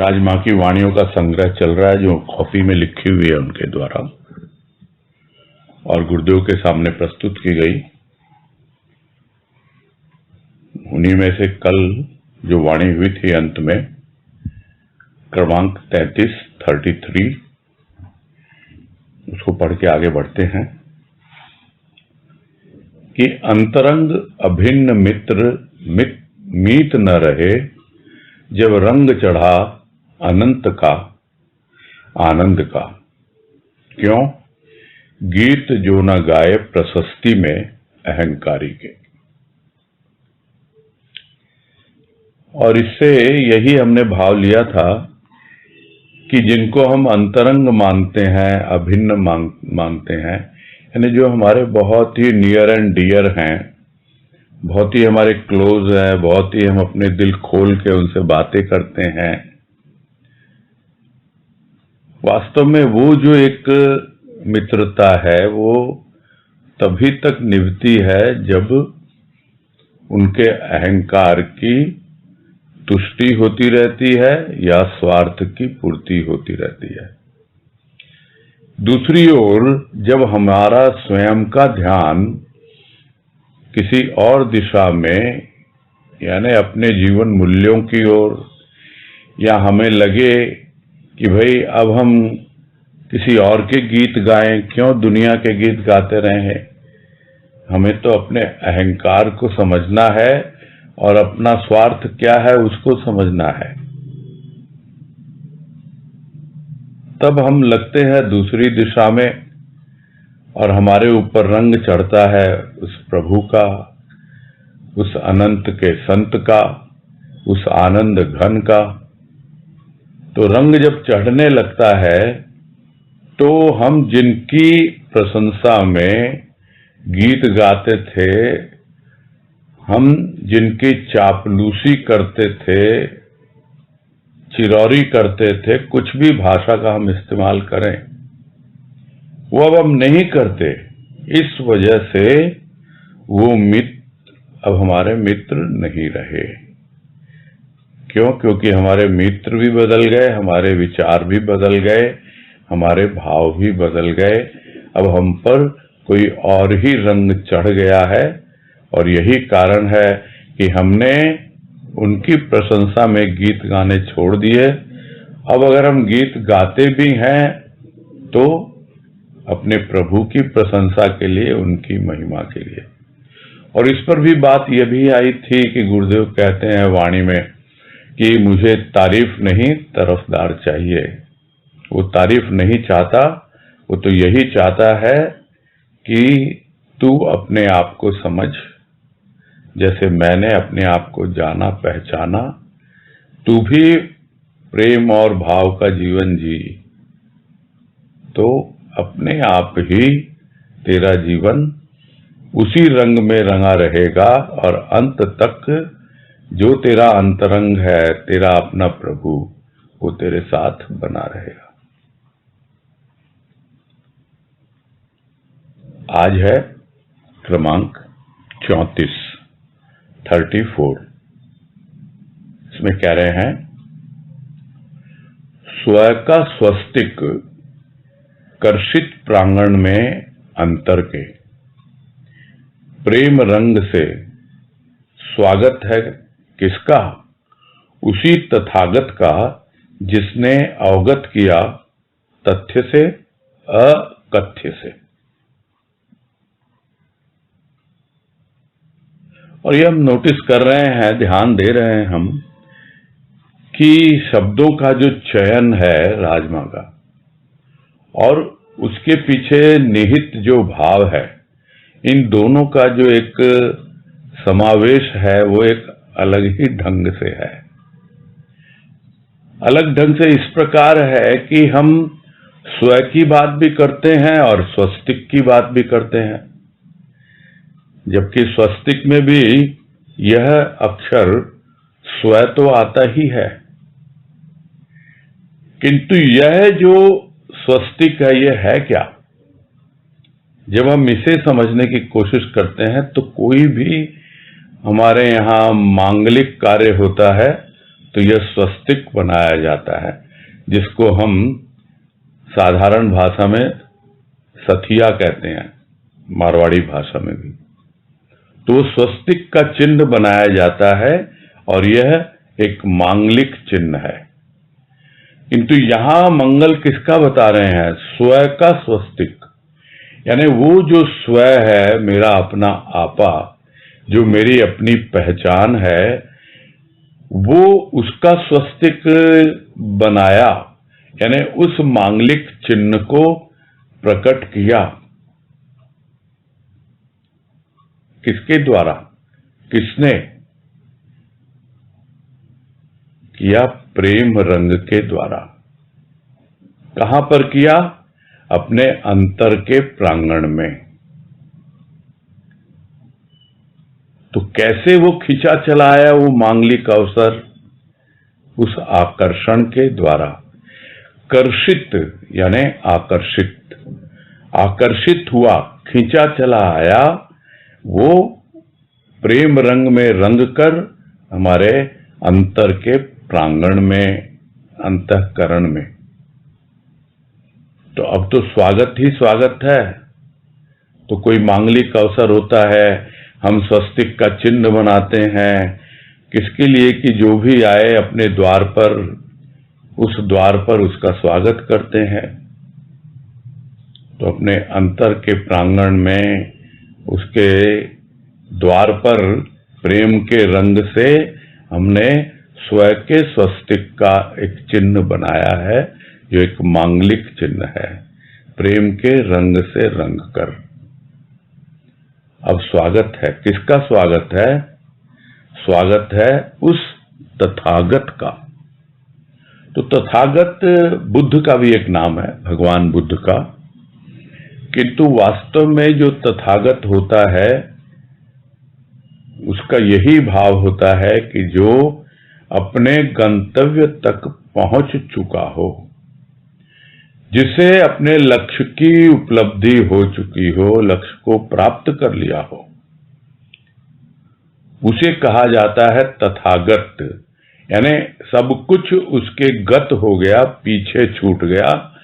राजमाँ की वाणियों का संग्रह चल रहा है जो कॉपी में लिखी हुई है उनके द्वारा और गुरुदेव के सामने प्रस्तुत की गई। उन्हीं में से कल जो वाणी हुई थी अंत में क्रमांक 33 उसको पढ़ के आगे बढ़ते हैं कि अंतरंग अभिन्न मित्र मीत न रहे, जब रंग चढ़ा अनंत का आनंद का। क्यों? गीत जो न गाए प्रशस्ति में अहंकारी के। और इससे यही हमने भाव लिया था कि जिनको हम अंतरंग मानते हैं, अभिन्न मानते हैं, यानी जो हमारे बहुत ही नियर एंड डियर हैं, बहुत ही हमारे क्लोज हैं, बहुत ही हम अपने दिल खोल के उनसे बातें करते हैं, वास्तव में वो जो एक मित्रता है वो तभी तक निभती है जब उनके अहंकार की तुष्टि होती रहती है या स्वार्थ की पूर्ति होती रहती है। दूसरी ओर जब हमारा स्वयं का ध्यान किसी और दिशा में यानी अपने जीवन मूल्यों की ओर, या हमें लगे कि भाई अब हम किसी और के गीत गाएं, क्यों दुनिया के गीत गाते रहें, हमें तो अपने अहंकार को समझना है और अपना स्वार्थ क्या है उसको समझना है, तब हम लगते हैं दूसरी दिशा में और हमारे ऊपर रंग चढ़ता है उस प्रभु का, उस अनंत के संत का, उस आनंद घन का। तो रंग जब चढ़ने लगता है तो हम जिनकी प्रशंसा में गीत गाते थे, हम जिनकी चापलूसी करते थे, चिरौरी करते थे, कुछ भी भाषा का हम इस्तेमाल करें, वो अब हम नहीं करते। इस वजह से वो मित्र अब हमारे मित्र नहीं रहे। क्यों? क्योंकि हमारे मित्र भी बदल गए, हमारे विचार भी बदल गए, हमारे भाव भी बदल गए। अब हम पर कोई और ही रंग चढ़ गया है और यही कारण है कि हमने उनकी प्रशंसा में गीत गाने छोड़ दिए। अब अगर हम गीत गाते भी हैं तो अपने प्रभु की प्रशंसा के लिए, उनकी महिमा के लिए। और इस पर भी बात यह भी आई थी कि गुरुदेव कहते हैं वाणी में कि मुझे तारीफ नहीं तरफदार चाहिए। वो तारीफ नहीं चाहता, वो तो यही चाहता है कि तू अपने आप को समझ, जैसे मैंने अपने आप को जाना पहचाना, तू भी प्रेम और भाव का जीवन जी, तो अपने आप ही तेरा जीवन उसी रंग में रंगा रहेगा और अंत तक जो तेरा अंतरंग है, तेरा अपना प्रभु, वो तेरे साथ बना रहेगा। आज है क्रमांक 34। इसमें कह रहे हैं, स्वयं का स्वस्तिक कर्षित प्रांगण में अंतर के, प्रेम रंग से स्वागत है किसका? उसी तथागत का जिसने अवगत किया तथ्य से अकथ्य से। और ये हम नोटिस कर रहे हैं, ध्यान दे रहे हैं हम कि शब्दों का जो चयन है राजमा का और उसके पीछे निहित जो भाव है, इन दोनों का जो एक समावेश है वो एक अलग ही ढंग से है। अलग ढंग से इस प्रकार है कि हम स्वयं की बात भी करते हैं और स्वस्तिक की बात भी करते हैं, जबकि स्वस्तिक में भी यह अक्षर स्वयं तो आता ही है, किंतु यह जो स्वस्तिक है यह है क्या? जब हम इसे समझने की कोशिश करते हैं तो कोई भी हमारे यहाँ मांगलिक कार्य होता है तो यह स्वस्तिक बनाया जाता है, जिसको हम साधारण भाषा में सथिया कहते हैं, मारवाड़ी भाषा में भी। तो स्वस्तिक का चिन्ह बनाया जाता है और यह एक मांगलिक चिन्ह है। किंतु यहां मंगल किसका बता रहे हैं? स्व का स्वस्तिक, यानी वो जो स्व है, मेरा अपना आपा, जो मेरी अपनी पहचान है, वो उसका स्वस्तिक बनाया, यानी उस मांगलिक चिन्ह को प्रकट किया। किसके द्वारा? किसने किया? प्रेम रंग के द्वारा। कहां पर किया? अपने अंतर के प्रांगण में। तो कैसे वो खिंचा चला आया वो मांगलिक अवसर? उस आकर्षण के द्वारा। कर्षित यानी आकर्षित, आकर्षित हुआ, खिंचा चला आया, वो प्रेम रंग में रंग कर हमारे अंतर के प्रांगण में, अंतःकरण में। तो अब तो स्वागत ही स्वागत है। तो कोई मांगलिक अवसर होता है, हम स्वस्तिक का चिन्ह बनाते हैं, किसके लिए? कि जो भी आए अपने द्वार पर, उस द्वार पर उसका स्वागत करते हैं। तो अपने अंतर के प्रांगण में, उसके द्वार पर प्रेम के रंग से हमने स्व के स्वस्तिक का एक चिन्ह बनाया है, जो एक मांगलिक चिन्ह है, प्रेम के रंग से रंग कर। अब स्वागत है, किसका स्वागत है? स्वागत है उस तथागत का। तो तथागत बुद्ध का भी एक नाम है, भगवान बुद्ध का। किंतु वास्तव में जो तथागत होता है, उसका यही भाव होता है कि जो अपने गंतव्य तक पहुंच चुका हो, जिसे अपने लक्ष्य की उपलब्धि हो चुकी हो, लक्ष्य को प्राप्त कर लिया हो, उसे कहा जाता है तथागत। यानी सब कुछ उसके गत हो गया, पीछे छूट गया,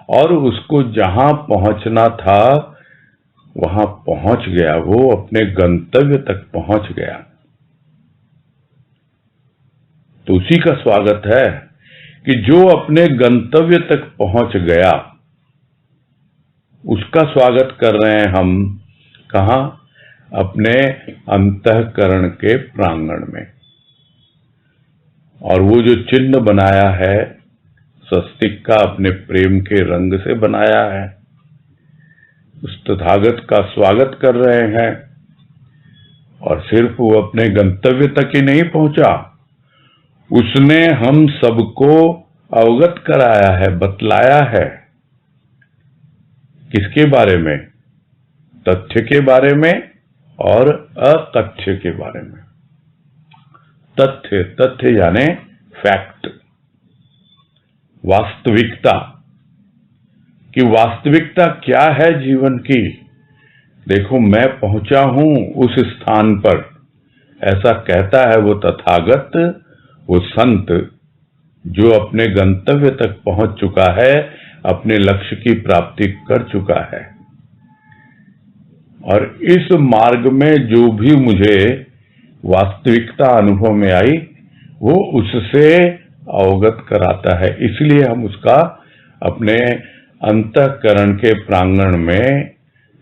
और उसको जहां पहुंचना था वहां पहुंच गया, वो अपने गंतव्य तक पहुंच गया। तो उसी का स्वागत है कि जो अपने गंतव्य तक पहुंच गया, उसका स्वागत कर रहे हैं हम। कहां? अपने अंतःकरण के प्रांगण में। और वो जो चिन्ह बनाया है स्वस्तिक का, अपने प्रेम के रंग से बनाया है, उस तथागत का स्वागत कर रहे हैं। और सिर्फ वो अपने गंतव्य तक ही नहीं पहुंचा, उसने हम सबको अवगत कराया है, बतलाया है। किसके बारे में? तथ्य के बारे में और अतथ्य के बारे में। तथ्य, तथ्य यानी फैक्ट, वास्तविकता। कि वास्तविकता क्या है जीवन की? देखो, मैं पहुंचा हूं उस स्थान पर, ऐसा कहता है वो तथागत, वो संत, जो अपने गंतव्य तक पहुंच चुका है, अपने लक्ष्य की प्राप्ति कर चुका है। और इस मार्ग में जो भी मुझे वास्तविकता अनुभव में आई, वो उससे अवगत कराता है। इसलिए हम उसका अपने अंतःकरण के प्रांगण में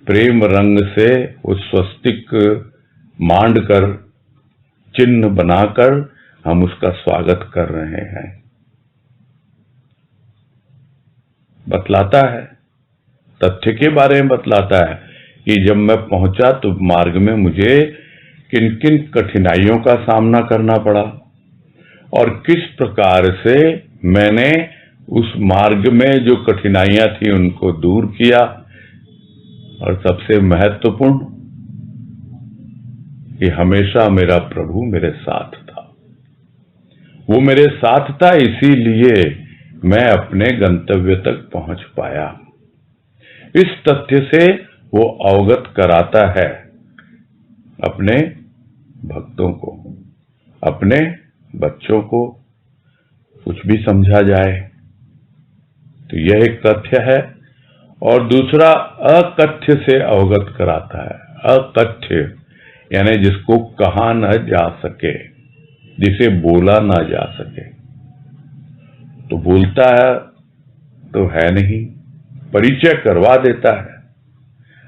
प्रेम रंग से उस स्वस्तिक मांड कर, चिन्ह बनाकर हम उसका स्वागत कर रहे हैं। बतलाता है, तथ्य के बारे में बतलाता है कि जब मैं पहुंचा तो मार्ग में मुझे किन किन कठिनाइयों का सामना करना पड़ा, और किस प्रकार से मैंने उस मार्ग में जो कठिनाइयां थी उनको दूर किया। और सबसे महत्वपूर्ण, कि हमेशा मेरा प्रभु मेरे साथ था। वो मेरे साथ था, इसीलिए मैं अपने गंतव्य तक पहुंच पाया। इस तथ्य से वो अवगत कराता है अपने भक्तों को, अपने बच्चों को, कुछ भी समझा जाए। तो यह एक तथ्य है। और दूसरा अकथ्य से अवगत कराता है। अकथ्य यानी जिसको कहा न जा सके, जिसे बोला ना जा सके। तो बोलता है तो है नहीं, परिचय करवा देता है,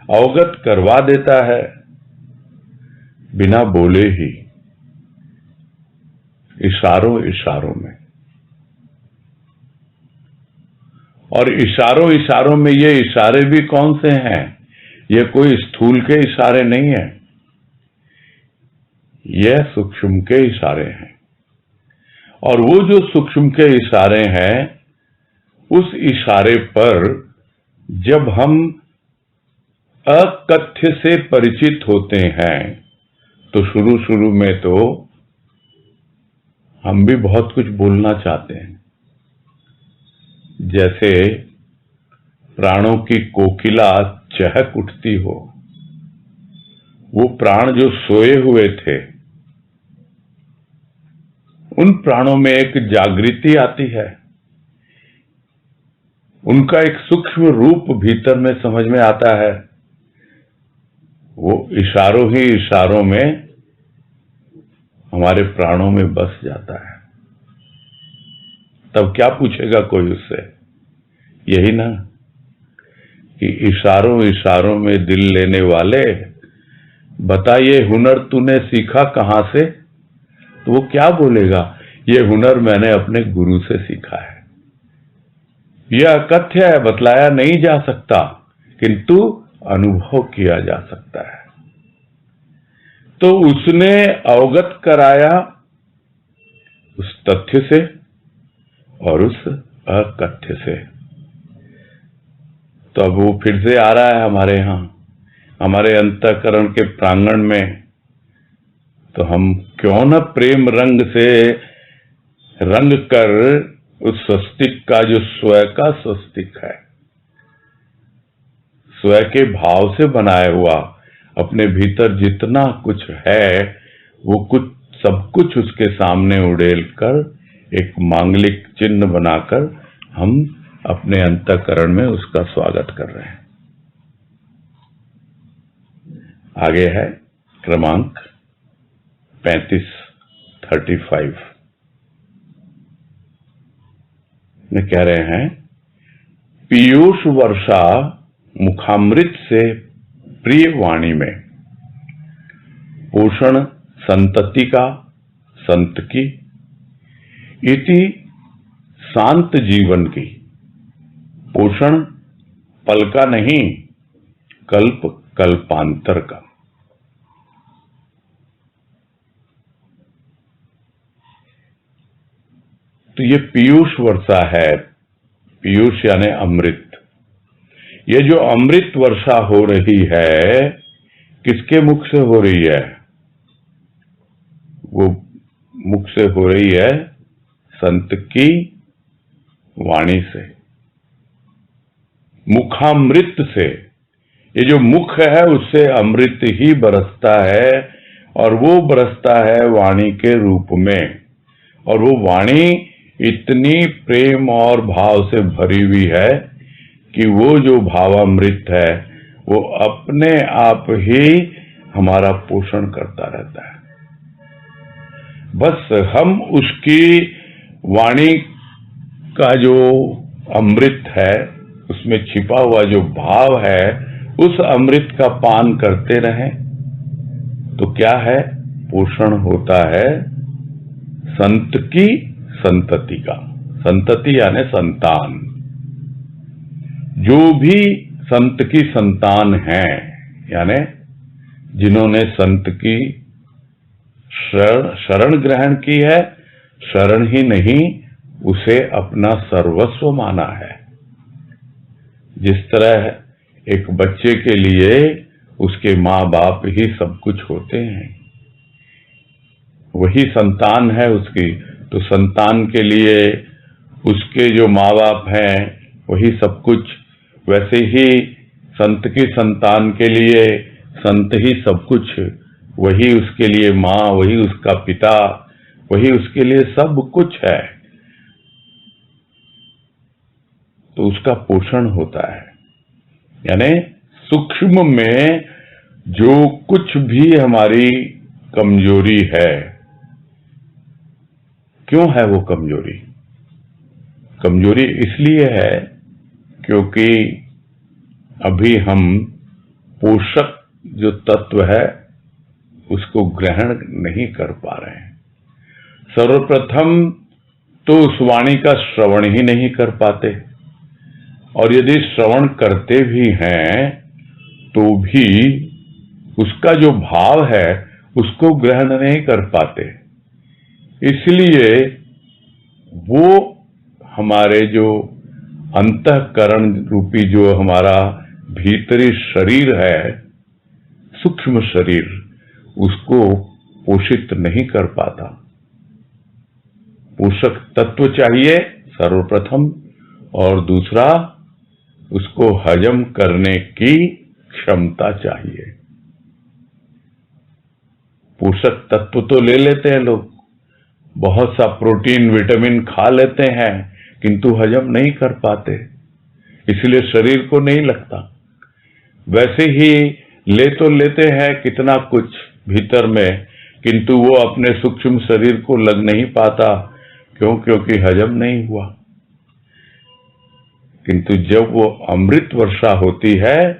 अवगत करवा देता है बिना बोले ही, इशारों इशारों में। और इशारों इशारों में ये इशारे भी कौन से हैं? ये कोई स्थूल के इशारे नहीं है, यह सूक्ष्म के इशारे हैं। और वो जो सूक्ष्म के इशारे हैं, उस इशारे पर जब हम अकथ्य से परिचित होते हैं तो शुरू शुरू में तो हम भी बहुत कुछ बोलना चाहते हैं। जैसे प्राणों की कोकिला चहक उठती हो, वो प्राण जो सोए हुए थे, उन प्राणों में एक जागृति आती है, उनका एक सूक्ष्म रूप भीतर में समझ में आता है। वो इशारों ही इशारों में हमारे प्राणों में बस जाता है। तब क्या पूछेगा कोई उससे? यही ना कि इशारों इशारों में दिल लेने वाले, बता ये हुनर तूने सीखा कहां से? तो वो क्या बोलेगा? ये हुनर मैंने अपने गुरु से सीखा है। यह अकथ्य है, बतलाया नहीं जा सकता, किंतु अनुभव किया जा सकता है। तो उसने अवगत कराया उस तथ्य से और उस अकथ्य से। तो अब वो फिर से आ रहा है हमारे यहां, हमारे अंतःकरण के प्रांगण में। तो हम क्यों न प्रेम रंग से रंग कर उस स्वस्तिक का, जो स्वयं का स्वस्तिक है, स्वयं के भाव से बनाया हुआ, अपने भीतर जितना कुछ है वो कुछ सब कुछ उसके सामने उड़ेल कर एक मांगलिक चिन्ह बनाकर हम अपने अंतःकरण में उसका स्वागत कर रहे हैं। आगे है क्रमांक 35 में कह रहे हैं, पीयूष वर्षा मुखामृत से प्रिय वाणी में, पोषण संतति का संत की, इति शांत जीवन की। पोषण पल का नहीं, कल्प कल्पांतर का। तो ये पीयूष वर्षा है, पीयूष यानी अमृत। ये जो अमृत वर्षा हो रही है, किसके मुख से हो रही है? वो मुख से हो रही है संत की वाणी से, मुखामृत से। ये जो मुख है उससे अमृत ही बरसता है, और वो बरसता है वाणी के रूप में। और वो वाणी इतनी प्रेम और भाव से भरी हुई है कि वो जो भावामृत है वो अपने आप ही हमारा पोषण करता रहता है। बस हम उसकी वाणी का जो अमृत है, उसमें छिपा हुआ जो भाव है, उस अमृत का पान करते रहें तो क्या है? पोषण होता है संत की संतति का। संतति यानी संतान। जो भी संत की संतान हैं, यानी जिन्होंने संत की शरण ग्रहण की है, शरण ही नहीं उसे अपना सर्वस्व माना है। जिस तरह एक बच्चे के लिए उसके माँ बाप ही सब कुछ होते हैं, वही संतान है उसकी, तो संतान के लिए उसके जो माँ बाप हैं वही सब कुछ। वैसे ही संत की संतान के लिए संत ही सब कुछ, वही उसके लिए माँ, वही उसका पिता, वही उसके लिए सब कुछ है। तो उसका पोषण होता है। यानी सूक्ष्म में जो कुछ भी हमारी कमजोरी है, क्यों है वो कमजोरी? कमजोरी इसलिए है क्योंकि अभी हम पोषक जो तत्व है उसको ग्रहण नहीं कर पा रहे हैं। सर्वप्रथम तो उस वाणी का श्रवण ही नहीं कर पाते, और यदि श्रवण करते भी हैं तो भी उसका जो भाव है उसको ग्रहण नहीं कर पाते। इसलिए वो हमारे जो अंतःकरण रूपी जो हमारा भीतरी शरीर है, सूक्ष्म शरीर, उसको पोषित नहीं कर पाता। पोषक तत्व चाहिए सर्वप्रथम, और दूसरा उसको हजम करने की क्षमता चाहिए। पोषक तत्व तो ले लेते हैं लोग, बहुत सा प्रोटीन विटामिन खा लेते हैं, किंतु हजम नहीं कर पाते, इसलिए शरीर को नहीं लगता। वैसे ही ले तो लेते हैं कितना कुछ भीतर में, किंतु वो अपने सूक्ष्म शरीर को लग नहीं पाता। क्यों? क्योंकि हजम नहीं हुआ। किंतु जब वो अमृत वर्षा होती है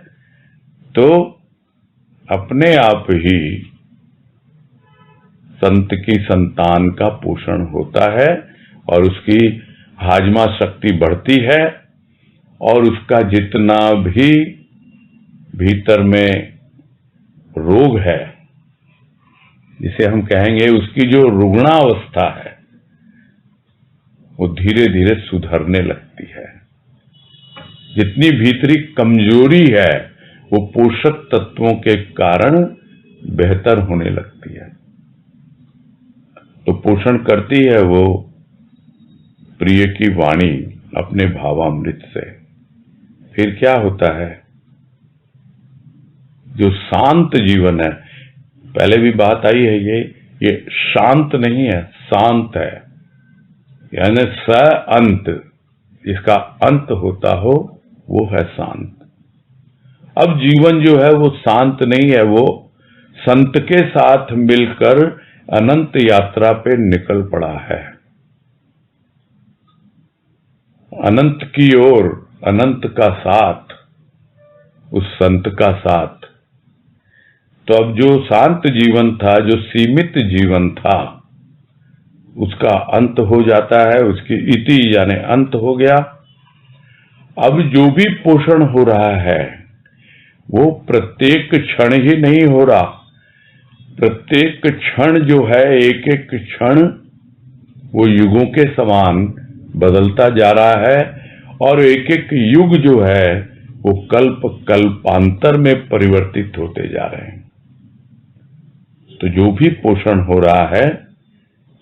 तो अपने आप ही संत की संतान का पोषण होता है, और उसकी हाजमा शक्ति बढ़ती है, और उसका जितना भी भीतर में रोग है, जिसे हम कहेंगे उसकी जो रुग्णावस्था है, वो धीरे धीरे सुधरने लगती है। जितनी भीतरी कमजोरी है वो पोषक तत्वों के कारण बेहतर होने लगती है। तो पोषण करती है वो प्रिय की वाणी अपने भावामृत से। फिर क्या होता है? जो शांत जीवन है, पहले भी बात आई है, ये शांत नहीं है, शांत है। यानी स अंत, जिसका अंत होता हो वो है शांत। अब जीवन जो है वो शांत नहीं है, वो संत के साथ मिलकर अनंत यात्रा पे निकल पड़ा है, अनंत की ओर, अनंत का साथ, उस संत का साथ। तो अब जो शांत जीवन था, जो सीमित जीवन था, उसका अंत हो जाता है, उसकी इति यानी अंत हो गया। अब जो भी पोषण हो रहा है वो प्रत्येक क्षण ही नहीं हो रहा, प्रत्येक क्षण जो है, एक एक क्षण वो युगों के समान बदलता जा रहा है, और एक एक युग जो है वो कल्प कल्पांतर में परिवर्तित होते जा रहे हैं। तो जो भी पोषण हो रहा है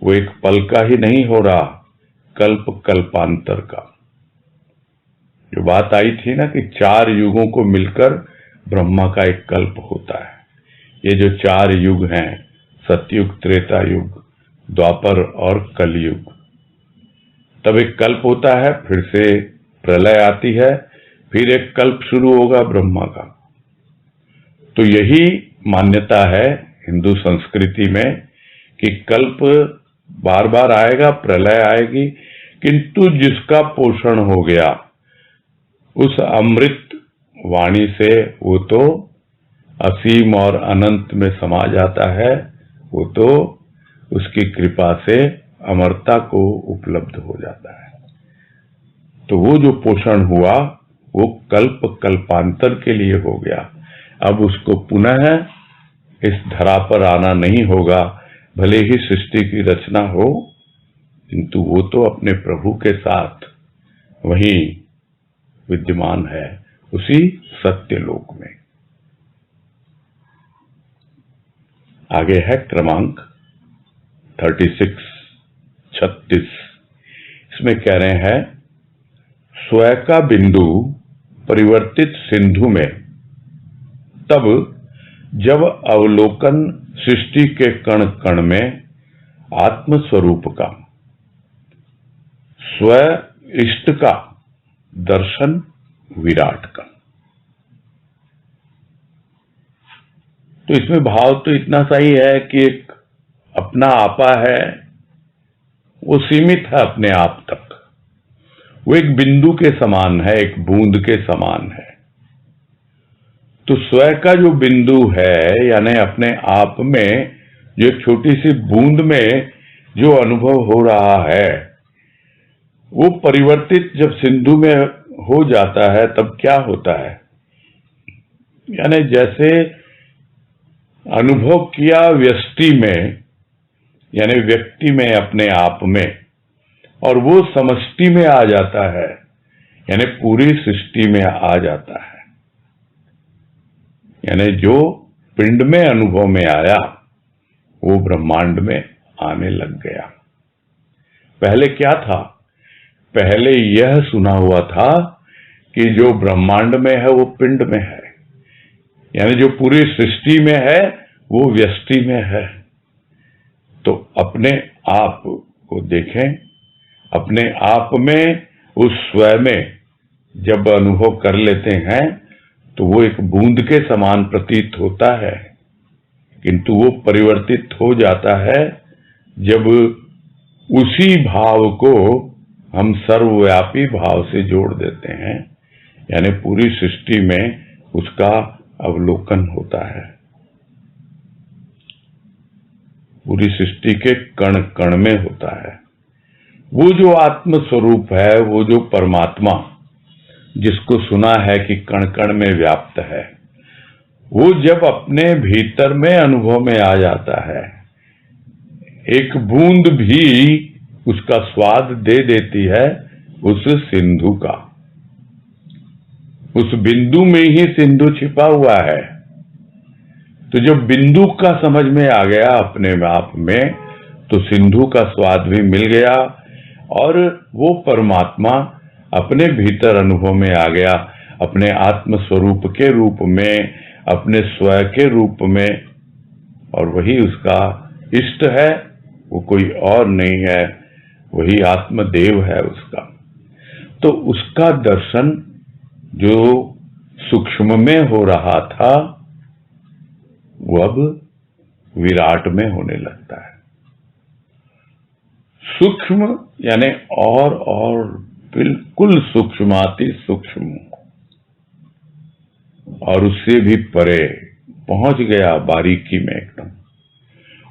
वो एक पल का ही नहीं हो रहा, कल्प कल्पांतर का। जो बात आई थी ना कि 4 युगों को मिलकर ब्रह्मा का एक कल्प होता है। ये जो 4 युग हैं, सतयुग, त्रेता युग, द्वापर और कलयुग, तब एक कल्प होता है, फिर से प्रलय आती है, फिर एक कल्प शुरू होगा ब्रह्मा का। तो यही मान्यता है हिंदू संस्कृति में कि कल्प बार बार आएगा, प्रलय आएगी, किंतु जिसका पोषण हो गया उस अमृत वाणी से वो तो असीम और अनंत में समा जाता है, वो तो उसकी कृपा से अमरता को उपलब्ध हो जाता है। तो वो जो पोषण हुआ वो कल्प कल्पांतर के लिए हो गया। अब उसको पुनः इस धरा पर आना नहीं होगा, भले ही सृष्टि की रचना हो, किंतु वो तो अपने प्रभु के साथ वहीं विद्यमान है, उसी सत्यलोक में। आगे है क्रमांक 36। इसमें कह रहे हैं, स्वयं का बिंदु परिवर्तित सिंधु में तब जब अवलोकन सृष्टि के कण कण में आत्म स्वरूप का, स्व इष्ट का दर्शन विराट का। तो इसमें भाव तो इतना सा ही है कि एक अपना आपा है, वो सीमित है अपने आप तक, वो एक बिंदु के समान है, एक बूंद के समान है। तो स्वयं का जो बिंदु है, यानी अपने आप में जो एक छोटी सी बूंद में जो अनुभव हो रहा है, वो परिवर्तित जब सिंधु में हो जाता है तब क्या होता है, यानी जैसे अनुभव किया व्यष्टि में, यानी व्यक्ति में, अपने आप में, और वो समष्टि में आ जाता है, यानी पूरी सृष्टि में आ जाता है। यानी जो पिंड में अनुभव में आया वो ब्रह्मांड में आने लग गया। पहले क्या था? पहले यह सुना हुआ था कि जो ब्रह्मांड में है वो पिंड में है, यानी जो पूरी सृष्टि में है वो व्यष्टि में है। तो अपने आप को देखें, अपने आप में उस स्वयं में जब अनुभव कर लेते हैं तो वो एक बूंद के समान प्रतीत होता है, किंतु वो परिवर्तित हो जाता है जब उसी भाव को हम सर्वव्यापी भाव से जोड़ देते हैं, यानी पूरी सृष्टि में उसका अवलोकन होता है। पूरी सृष्टि के कण कण में होता है। वो जो आत्म स्वरूप है, वो जो परमात्मा जिसको सुना है कि कण कण में व्याप्त है, वो जब अपने भीतर में अनुभव में आ जाता है, एक बूंद भी उसका स्वाद दे देती है उस सिंधु का। उस बिंदु में ही सिंधु छिपा हुआ है। तो जब बिंदु का समझ में आ गया अपने आप में, तो सिंधु का स्वाद भी मिल गया और वो परमात्मा अपने भीतर अनुभव में आ गया, अपने आत्म स्वरूप के रूप में, अपने स्वयं के रूप में, और वही उसका इष्ट है, वो कोई और नहीं है, वही आत्मदेव है उसका। तो उसका दर्शन जो सूक्ष्म में हो रहा था वो अब विराट में होने लगता है। सूक्ष्म यानी और बिल्कुल सूक्ष्माति सूक्ष्म, और उससे भी परे पहुंच गया बारीकी में एकदम।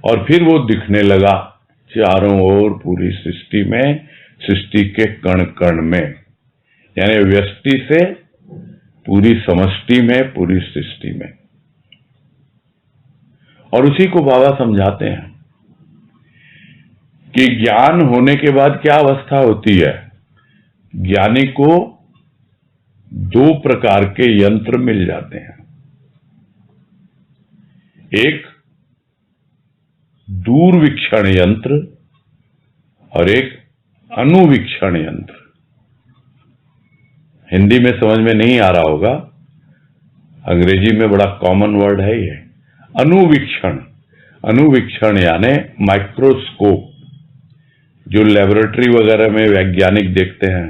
और फिर वो दिखने लगा चारों ओर पूरी सृष्टि में, सृष्टि के कण कण में, यानी व्यष्टि से पूरी समष्टि में, पूरी सृष्टि में। और उसी को बाबा समझाते हैं कि ज्ञान होने के बाद क्या अवस्था होती है। ज्ञानी को दो प्रकार के यंत्र मिल जाते हैं, एक दूरवीक्षण यंत्र और एक अनुवीक्षण यंत्र। हिंदी में समझ में नहीं आ रहा होगा, अंग्रेजी में बड़ा कॉमन वर्ड है ये अनुवीक्षण। अनुवीक्षण यानी माइक्रोस्कोप, जो लेबोरेटरी वगैरह में वैज्ञानिक देखते हैं,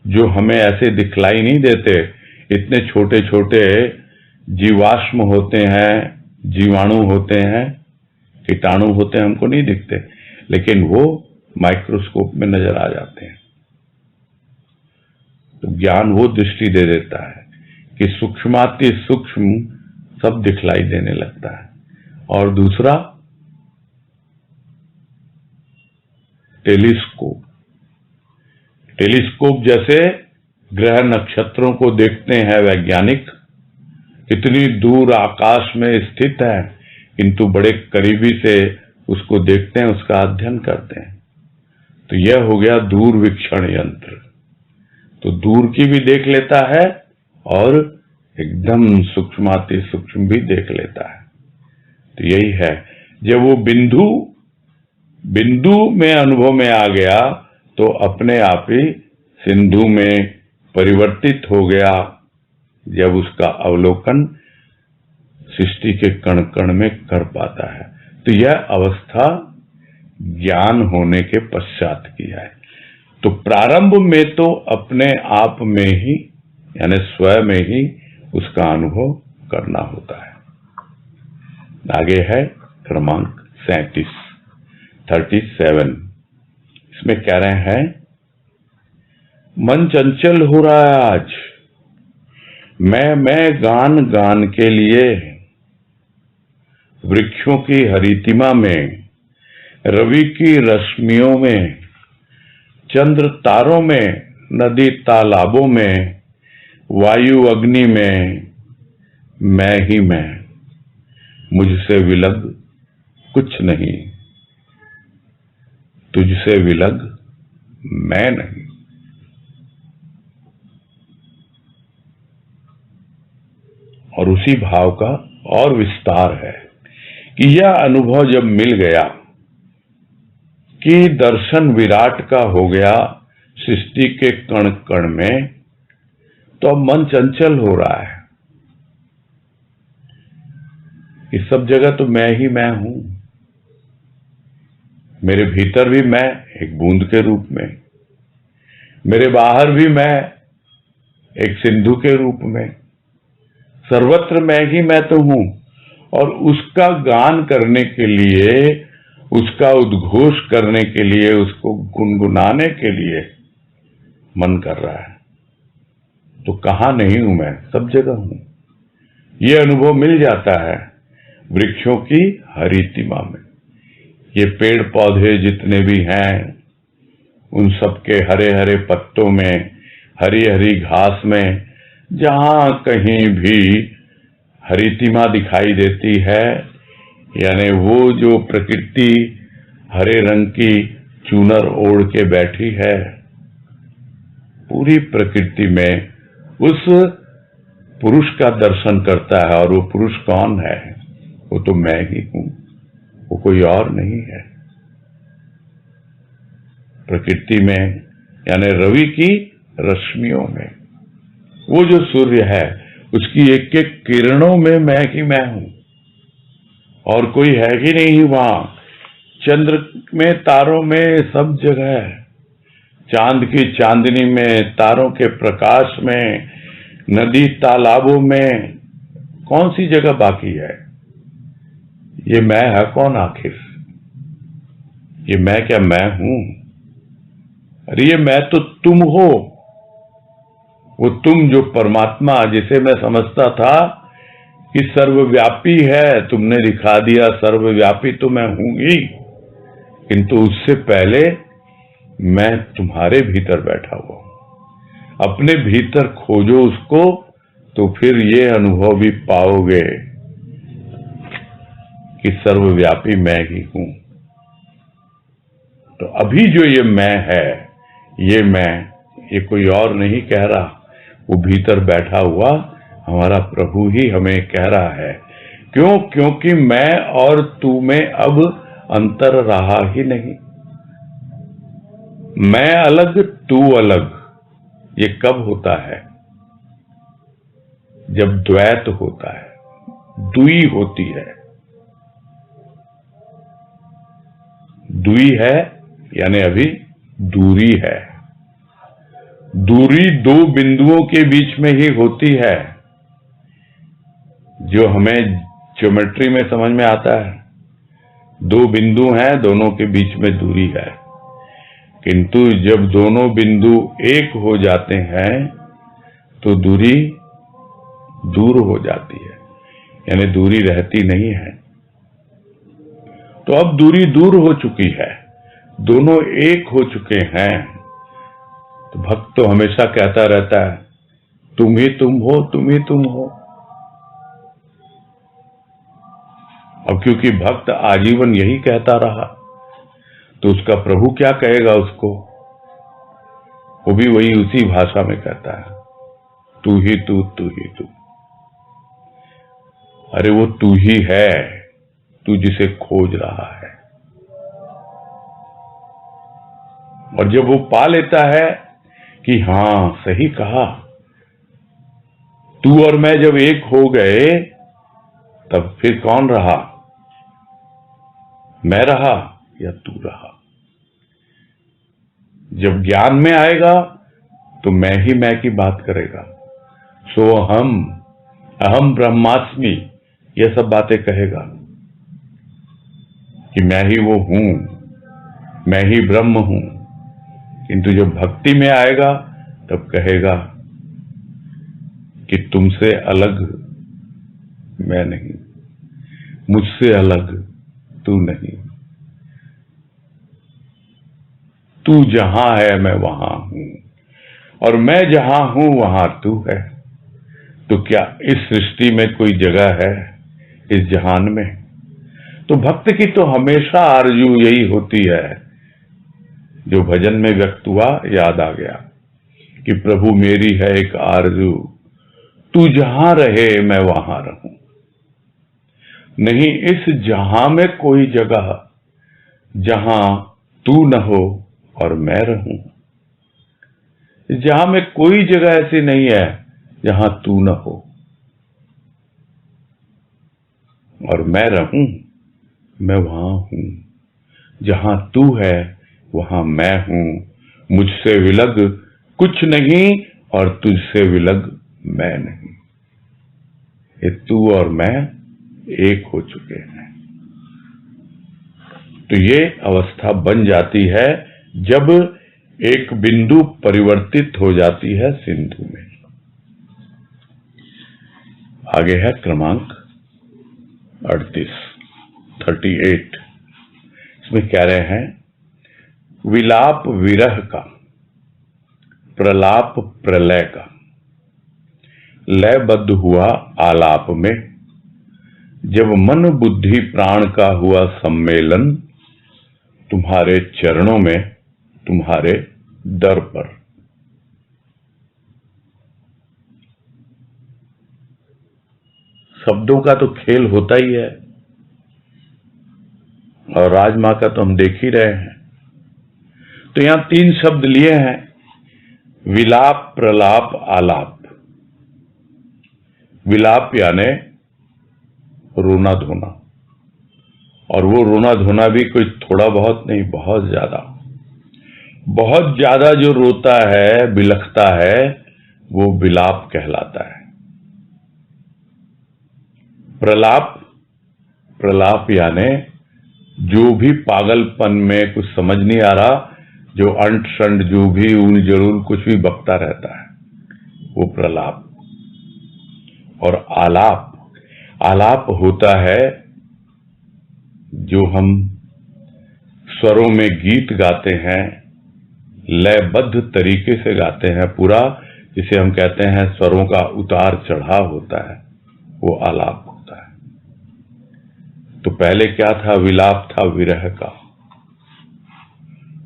जो हमें ऐसे दिखलाई नहीं देते। इतने छोटे छोटे जीवाश्म होते हैं, जीवाणु होते हैं, कीटाणु होते हैं, हमको नहीं दिखते, लेकिन वो माइक्रोस्कोप में नजर आ जाते हैं। तो ज्ञान वो दृष्टि दे देता है कि सूक्ष्माति सूक्ष्म सब दिखलाई देने लगता है। और दूसरा टेलीस्कोप। टेलीस्कोप जैसे ग्रह नक्षत्रों को देखते हैं वैज्ञानिक, कितनी दूर आकाश में स्थित है, किंतु बड़े करीबी से उसको देखते हैं, उसका अध्ययन करते हैं। तो यह हो गया दूरवीक्षण यंत्र। तो दूर की भी देख लेता है और एकदम सूक्ष्माति सूक्ष्म भी देख लेता है। तो यही है, जब वो बिंदु में अनुभव में आ गया तो अपने आप ही सिंधु में परिवर्तित हो गया, जब उसका अवलोकन सृष्टि के कण कण में कर पाता है। तो यह अवस्था ज्ञान होने के पश्चात की है। तो प्रारंभ में तो अपने आप में ही यानी स्वयं में ही उसका अनुभव करना होता है। आगे है क्रमांक 37। इसमें कह रहे हैं, मन चंचल हो रहा है आज, मैं गान गान के लिए, वृक्षों की हरितिमा में, रवि की रश्मियों में, चंद्र तारों में, नदी तालाबों में, वायु अग्नि में, मैं ही मैं, मुझसे विलग कुछ नहीं, तुझसे विलग मैं नहीं। और उसी भाव का और विस्तार है कि यह अनुभव जब मिल गया कि दर्शन विराट का हो गया सृष्टि के कण कण में, तो अब मन चंचल हो रहा है। इस सब जगह तो मैं ही मैं हूं, मेरे भीतर भी मैं एक बूंद के रूप में, मेरे बाहर भी मैं एक सिंधु के रूप में, सर्वत्र मैं ही मैं तो हूं। और उसका गान करने के लिए, उसका उद्घोष करने के लिए, उसको गुनगुनाने के लिए मन कर रहा है। तो कहां नहीं हूं मैं, सब जगह हूं। ये अनुभव मिल जाता है वृक्षों की हरितिमा में। ये पेड़ पौधे जितने भी हैं, उन सबके हरे हरे पत्तों में, हरी हरी घास में, जहां कहीं भी हरितिमा दिखाई देती है, यानी वो जो प्रकृति हरे रंग की चूनर ओढ़ के बैठी है, पूरी प्रकृति में उस पुरुष का दर्शन करता है। और वो पुरुष कौन है? वो तो मैं ही हूं, वो कोई और नहीं है। प्रकृति में यानी रवि की रश्मियों में, वो जो सूर्य है उसकी एक एक किरणों में मैं ही मैं हूं, और कोई है ही नहीं वहां। चंद्र में, तारों में, सब जगह, चांद की चांदनी में, तारों के प्रकाश में, नदी तालाबों में, कौन सी जगह बाकी है? ये मैं है कौन आखिर? ये मैं क्या मैं हूं? अरे ये मैं तो तुम हो। वो तुम जो परमात्मा, जिसे मैं समझता था कि सर्वव्यापी है, तुमने दिखा दिया सर्वव्यापी तो मैं हूं ही, किंतु उससे पहले मैं तुम्हारे भीतर बैठा हुआ हूं। अपने भीतर खोजो उसको, तो फिर ये अनुभव भी पाओगे कि सर्वव्यापी मैं ही हूं। तो अभी जो ये मैं है, ये मैं, ये कोई और नहीं कह रहा, वो भीतर बैठा हुआ हमारा प्रभु ही हमें कह रहा है। क्यों? क्योंकि मैं और तू में अब अंतर रहा ही नहीं। मैं अलग, तू अलग। ये कब होता है? जब द्वैत होता है, दुई होती है। दुई है यानी अभी दूरी है। दूरी दो बिंदुओं के बीच में ही होती है, जो हमें ज्योमेट्री में समझ में आता है। दो बिंदु हैं, दोनों के बीच में दूरी है। किंतु जब दोनों बिंदु एक हो जाते हैं तो दूरी दूर हो जाती है, यानी दूरी रहती नहीं है। तो अब दूरी दूर हो चुकी है, दोनों एक हो चुके हैं। तो भक्त तो हमेशा कहता रहता है, तुम ही तुम हो, तुम ही तुम हो। अब क्योंकि भक्त आजीवन यही कहता रहा, तो उसका प्रभु क्या कहेगा उसको? वो भी वही उसी भाषा में कहता है, तू ही तू, तू ही तू। अरे वो तू ही है, तू जिसे खोज रहा है। और जब वो पा लेता है कि हां सही कहा, तू और मैं जब एक हो गए, तब फिर कौन रहा? मैं रहा या तू रहा? जब ज्ञान में आएगा तो मैं ही मैं की बात करेगा। सो अहम ब्रह्मास्मि, यह सब बातें कहेगा कि मैं ही वो हूं, मैं ही ब्रह्म हूं। किंतु जब भक्ति में आएगा तब कहेगा कि तुमसे अलग मैं नहीं, मुझसे अलग तू नहीं, तू जहां है मैं वहां हूं और मैं जहां हूं वहां तू है। तो क्या इस सृष्टि में कोई जगह है इस जहान में? तो भक्त की तो हमेशा आरजू यही होती है, जो भजन में व्यक्त हुआ याद आ गया कि प्रभु मेरी है एक आरजू, तू जहां रहे मैं वहां रहूं। नहीं इस जहां में कोई जगह जहां तू न हो और मैं रहूं। जहां में कोई जगह ऐसी नहीं है जहां तू न हो और मैं रहूं। मैं वहां हूं जहां तू है, वहां मैं हूं। मुझसे विलग कुछ नहीं और तुझसे विलग मैं नहीं। ये तू और मैं एक हो चुके हैं। तो ये अवस्था बन जाती है जब एक बिंदु परिवर्तित हो जाती है सिंधु में। आगे है क्रमांक 38। इसमें कह रहे हैं विलाप विरह का, प्रलाप प्रलय का, लयबद्ध हुआ आलाप में, जब मन बुद्धि प्राण का हुआ सम्मेलन, तुम्हारे चरणों में तुम्हारे दर पर। शब्दों का तो खेल होता ही है और राजमां का तो हम देख ही रहे हैं। तो यहां 3 शब्द लिए हैं, विलाप प्रलाप आलाप। विलाप यानी रोना धोना, और वो रोना धोना भी कोई थोड़ा बहुत नहीं, बहुत ज्यादा जो रोता है बिलखता है वो विलाप कहलाता है। प्रलाप यानी जो भी पागलपन में कुछ समझ नहीं आ रहा, जो अंट शंड जो भी उल जरूल कुछ भी बकता रहता है, वो प्रलाप। और आलाप होता है जो हम स्वरों में गीत गाते हैं, लयबद्ध तरीके से गाते हैं पूरा, जिसे हम कहते हैं स्वरों का उतार चढ़ाव होता है, वो आलाप होता है। तो पहले क्या था? विलाप था विरह का,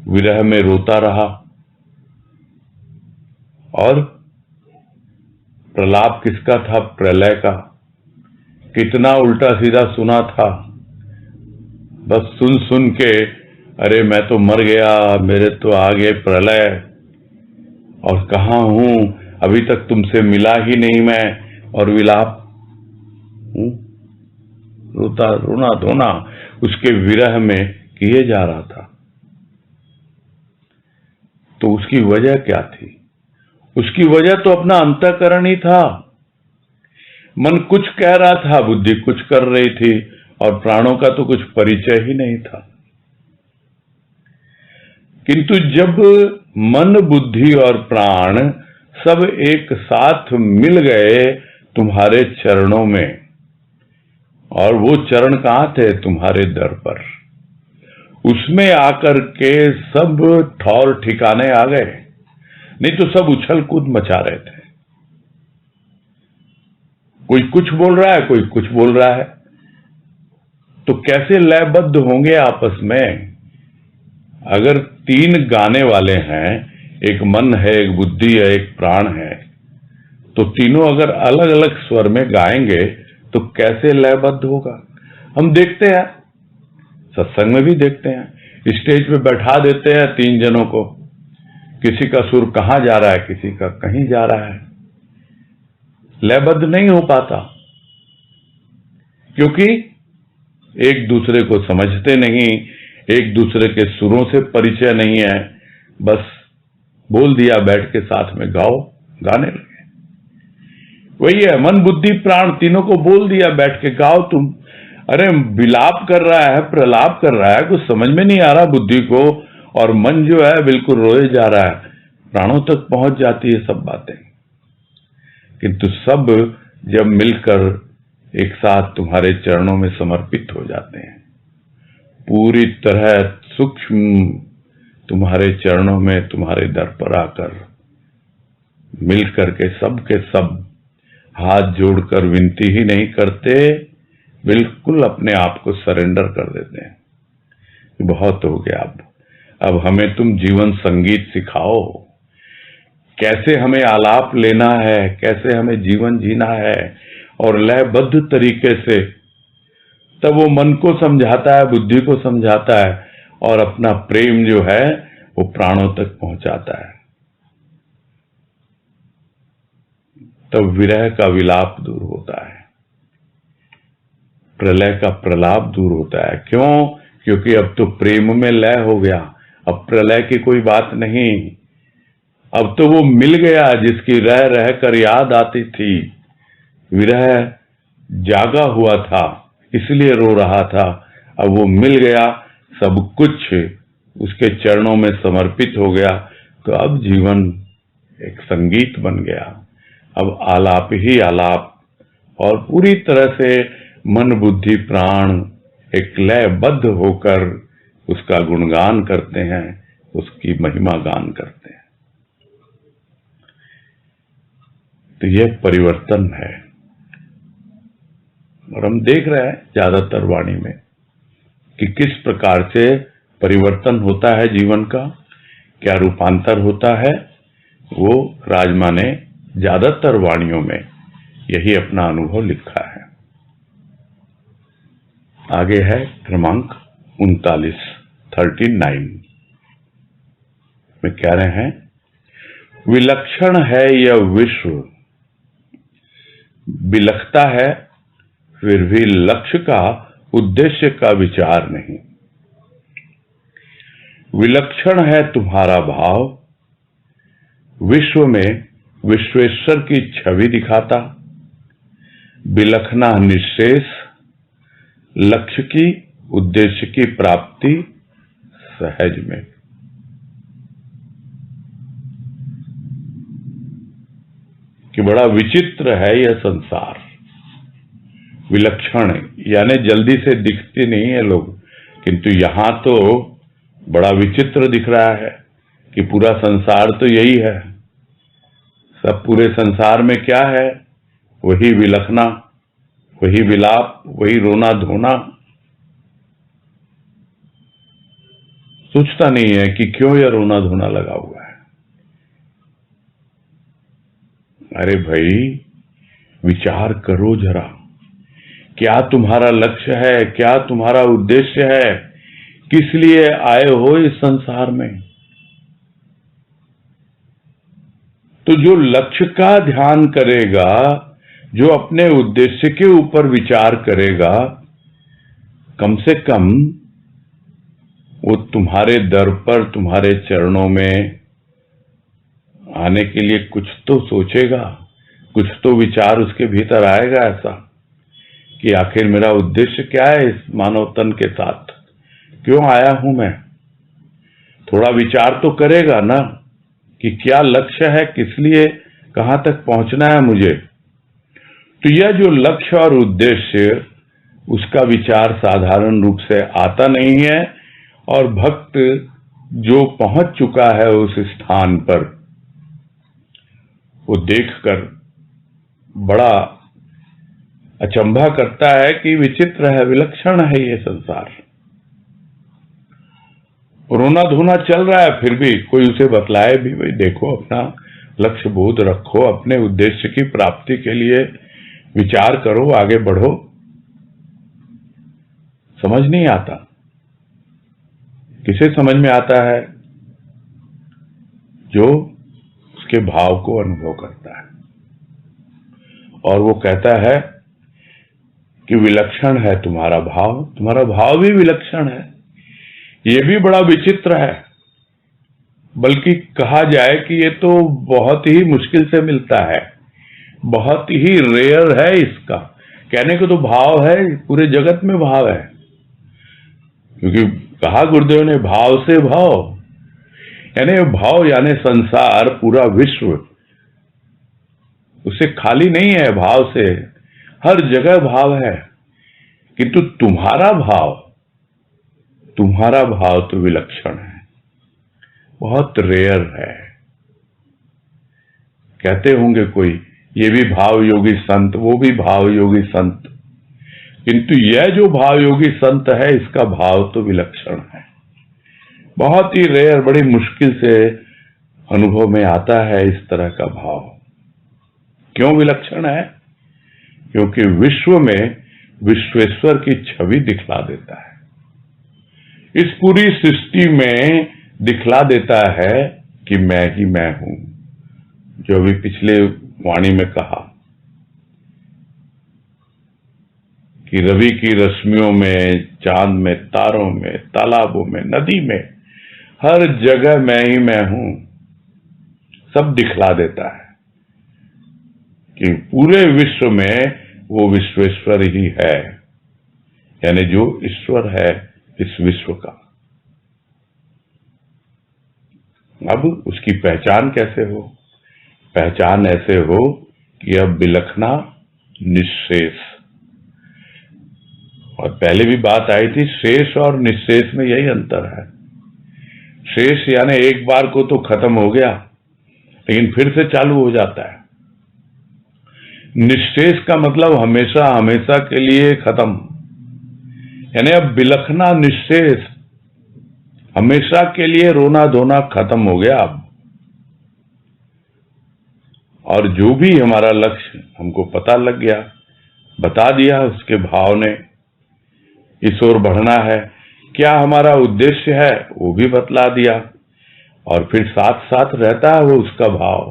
विरह में रोता रहा। और प्रलाप किसका था? प्रलय का। कितना उल्टा सीधा सुना था, बस सुन सुन के अरे मैं तो मर गया, मेरे तो आ गए प्रलय, और कहां हूं, अभी तक तुमसे मिला ही नहीं मैं, और विलाप रोता रोना धोना उसके विरह में किए जा रहा था। तो उसकी वजह क्या थी? उसकी वजह तो अपना अंतःकरण ही था। मन कुछ कह रहा था, बुद्धि कुछ कर रही थी, और प्राणों का तो कुछ परिचय ही नहीं था। किंतु जब मन बुद्धि और प्राण सब एक साथ मिल गए तुम्हारे चरणों में, और वो चरण कहां थे? तुम्हारे दर पर, उसमें आकर के सब ठौर ठिकाने आ गए। नहीं तो सब उछल कूद मचा रहे थे, कोई कुछ बोल रहा है, कोई कुछ बोल रहा है। तो कैसे लयबद्ध होंगे आपस में? अगर 3 गाने वाले हैं, एक मन है, एक बुद्धि है, एक प्राण है, तो तीनों अगर अलग अलग स्वर में गाएंगे तो कैसे लयबद्ध होगा? हम देखते हैं, सत्संग में भी देखते हैं, स्टेज पे बैठा देते हैं 3 जनों को, किसी का सुर कहां जा रहा है, किसी का कहीं जा रहा है, लयबद्ध नहीं हो पाता, क्योंकि एक दूसरे को समझते नहीं, एक दूसरे के सुरों से परिचय नहीं है, बस बोल दिया बैठ के साथ में गाओ, गाने लगे। वही है, मन बुद्धि प्राण तीनों को बोल दिया बैठ के गाओ तुम। अरे विलाप कर रहा है, प्रलाप कर रहा है, कुछ समझ में नहीं आ रहा बुद्धि को, और मन जो है बिल्कुल रोए जा रहा है, प्राणों तक पहुंच जाती है सब बातें। किंतु सब जब मिलकर एक साथ तुम्हारे चरणों में समर्पित हो जाते हैं, पूरी तरह सूक्ष्म तुम्हारे चरणों में, तुम्हारे दर पर आकर मिल करके सब के सब हाथ जोड़कर विनती ही नहीं करते, बिल्कुल अपने आप को सरेंडर कर देते हैं। बहुत हो गया, अब हमें तुम जीवन संगीत सिखाओ, कैसे हमें आलाप लेना है, कैसे हमें जीवन जीना है, और लयबद्ध तरीके से। तब वो मन को समझाता है, बुद्धि को समझाता है, और अपना प्रेम जो है वो प्राणों तक पहुंचाता है। तब विरह का विलाप दूर होता है, प्रलय का प्रलाप दूर होता है। क्यों? क्योंकि अब तो प्रेम में लय हो गया, अब प्रलय की कोई बात नहीं। अब तो वो मिल गया जिसकी रह रह कर याद आती थी। विरह जागा हुआ था इसलिए रो रहा था, अब वो मिल गया, सब कुछ उसके चरणों में समर्पित हो गया, तो अब जीवन एक संगीत बन गया। अब आलाप ही आलाप, और पूरी तरह से मन बुद्धि प्राण एक लयबद्ध होकर उसका गुणगान करते हैं, उसकी महिमा गान करते हैं। तो यह परिवर्तन है, और हम देख रहे हैं ज्यादातर वाणी में कि किस प्रकार से परिवर्तन होता है जीवन का, क्या रूपांतर होता है। वो राजमा ने ज्यादातर वाणियों में यही अपना अनुभव लिखा है। आगे है क्रमांक 39 में कह रहे हैं, विलक्षण है यह विश्व, बिलखता है फिर भी लक्ष्य का उद्देश्य का विचार नहीं। विलक्षण है तुम्हारा भाव, विश्व में विश्वेश्वर की छवि दिखाता, बिलखना निश्शेष, लक्ष्य की उद्देश्य की प्राप्ति सहज में। कि बड़ा विचित्र है यह संसार। विलक्षण यानी जल्दी से दिखते नहीं है लोग, किंतु यहां तो बड़ा विचित्र दिख रहा है कि पूरा संसार तो यही है। सब पूरे संसार में क्या है? वही विलखना, वही विलाप, वही रोना धोना। सोचता नहीं है कि क्यों यह रोना धोना लगा हुआ है। अरे भाई, विचार करो जरा, क्या तुम्हारा लक्ष्य है, क्या तुम्हारा उद्देश्य है, किस लिए आए हो इस संसार में? तो जो लक्ष्य का ध्यान करेगा, जो अपने उद्देश्य के ऊपर विचार करेगा, कम से कम वो तुम्हारे दर पर, तुम्हारे चरणों में आने के लिए कुछ तो सोचेगा, कुछ तो विचार उसके भीतर आएगा ऐसा कि आखिर मेरा उद्देश्य क्या है इस मानव तन के साथ, क्यों आया हूं मैं। थोड़ा विचार तो करेगा ना कि क्या लक्ष्य है, किस लिए, कहां तक पहुंचना है मुझे। तो यह जो लक्ष्य और उद्देश्य, उसका विचार साधारण रूप से आता नहीं है, और भक्त जो पहुंच चुका है उस स्थान पर, वो देखकर बड़ा अचंभा करता है कि विचित्र है, विलक्षण है ये संसार। रोना धोना चल रहा है, फिर भी कोई उसे बतलाए भी, भाई देखो अपना लक्ष्य बोध रखो, अपने उद्देश्य की प्राप्ति के लिए विचार करो, आगे बढ़ो। समझ नहीं आता। किसे समझ में आता है? जो उसके भाव को अनुभव करता है, और वो कहता है कि विलक्षण है तुम्हारा भाव, तुम्हारा भाव भी विलक्षण है। ये भी बड़ा विचित्र है। बल्कि कहा जाए कि ये तो बहुत ही मुश्किल से मिलता है, बहुत ही रेयर है इसका। कहने को तो भाव है, पूरे जगत में भाव है, क्योंकि कहा गुरुदेव ने भाव से भाव, यानी भाव यानी संसार, पूरा विश्व उसे खाली नहीं है भाव से, हर जगह भाव है। किंतु तुम्हारा भाव तो विलक्षण है, बहुत रेयर है। कहते होंगे कोई, ये भी भाव योगी संत, वो भी भाव योगी संत, किंतु यह जो भाव योगी संत है, इसका भाव तो विलक्षण है, बहुत ही रेयर, बड़ी मुश्किल से अनुभव में आता है इस तरह का भाव। क्यों विलक्षण है? क्योंकि विश्व में विश्वेश्वर की छवि दिखला देता है, इस पूरी सृष्टि में दिखला देता है कि मैं ही मैं हूं। जो अभी पिछले वाणी में कहा कि रवि की रश्मियों में, चांद में, तारों में, तालाबों में, नदी में, हर जगह मैं ही मैं हूं, सब दिखला देता है कि पूरे विश्व में वो विश्वेश्वर ही है, यानी जो ईश्वर है इस विश्व का। अब उसकी पहचान कैसे हो? पहचान ऐसे हो कि अब बिलखना निःशेष। और पहले भी बात आई थी, शेष और निःशेष में यही अंतर है। शेष यानी एक बार को तो खत्म हो गया, लेकिन फिर से चालू हो जाता है। निःशेष का मतलब हमेशा हमेशा के लिए खत्म, यानी अब बिलखना निःशेष, हमेशा के लिए रोना धोना खत्म हो गया अब। और जो भी हमारा लक्ष्य हमको पता लग गया, बता दिया उसके भाव ने, इस ओर बढ़ना है, क्या हमारा उद्देश्य है वो भी बतला दिया, और फिर साथ साथ रहता है वो उसका भाव,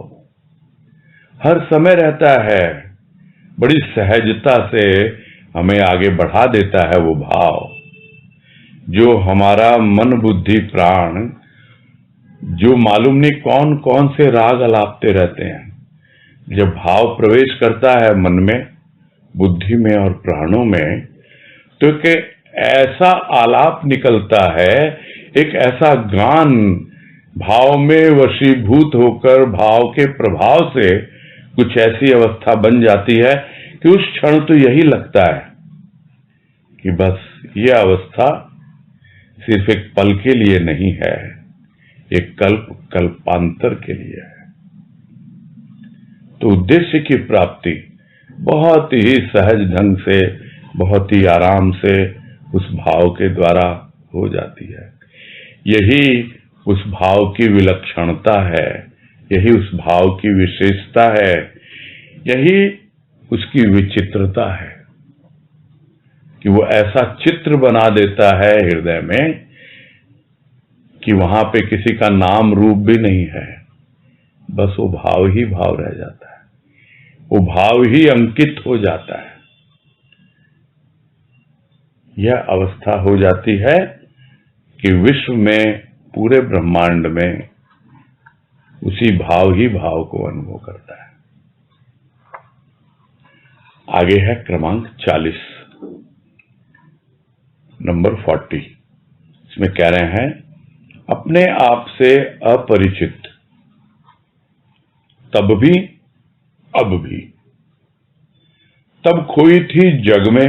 हर समय रहता है, बड़ी सहजता से हमें आगे बढ़ा देता है वो भाव। जो हमारा मन बुद्धि प्राण, जो मालूम नहीं कौन कौन से राग अलापते रहते हैं, जब भाव प्रवेश करता है मन में, बुद्धि में और प्राणों में, तो एक ऐसा आलाप निकलता है, एक ऐसा गान, भाव में वशीभूत होकर भाव के प्रभाव से कुछ ऐसी अवस्था बन जाती है कि उस क्षण तो यही लगता है कि बस ये अवस्था सिर्फ एक पल के लिए नहीं है, एक कल्प कल्पांतर के लिए है। तो उद्देश्य की प्राप्ति बहुत ही सहज ढंग से, बहुत ही आराम से उस भाव के द्वारा हो जाती है। यही उस भाव की विलक्षणता है, यही उस भाव की विशेषता है, यही उसकी विचित्रता है कि वो ऐसा चित्र बना देता है हृदय में कि वहां पे किसी का नाम रूप भी नहीं है, बस वो भाव ही भाव रह जाता है, वो भाव ही अंकित हो जाता है। यह अवस्था हो जाती है कि विश्व में, पूरे ब्रह्मांड में उसी भाव ही भाव को अनुभव करता है। आगे है क्रमांक 40, नंबर 40। इसमें कह रहे हैं, अपने आप से अपरिचित, तब भी अब भी, तब खोई थी जग में,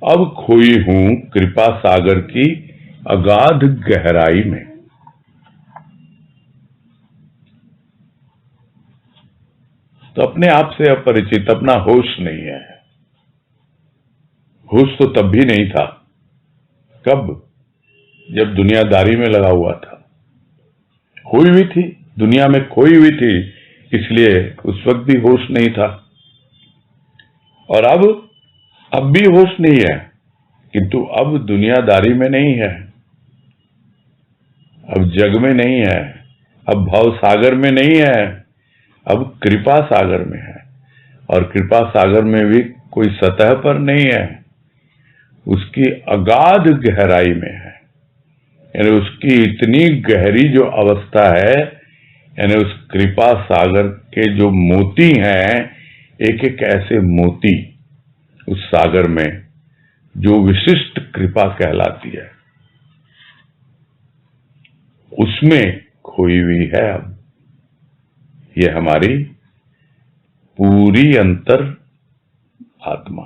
अब खोई हूं कृपा सागर की अगाध गहराई में। तो अपने आप से अपरिचित, अपना होश नहीं है। होश तो तब भी नहीं था, कब? जब दुनियादारी में लगा हुआ था, खोई हुई थी, दुनिया में खोई हुई थी, इसलिए उस वक्त भी होश नहीं था। और अब भी होश नहीं है, किंतु अब दुनियादारी में नहीं है, अब जग में नहीं है, अब भव सागर में नहीं है, अब कृपा सागर में है। और कृपा सागर में भी कोई सतह पर नहीं है, उसकी अगाध गहराई में है। यानी उसकी इतनी गहरी जो अवस्था है, यानी उस कृपा सागर के जो मोती हैं, एक एक ऐसे मोती उस सागर में जो विशिष्ट कृपा कहलाती है, उसमें खोई हुई है अब ये हमारी पूरी अंतर आत्मा।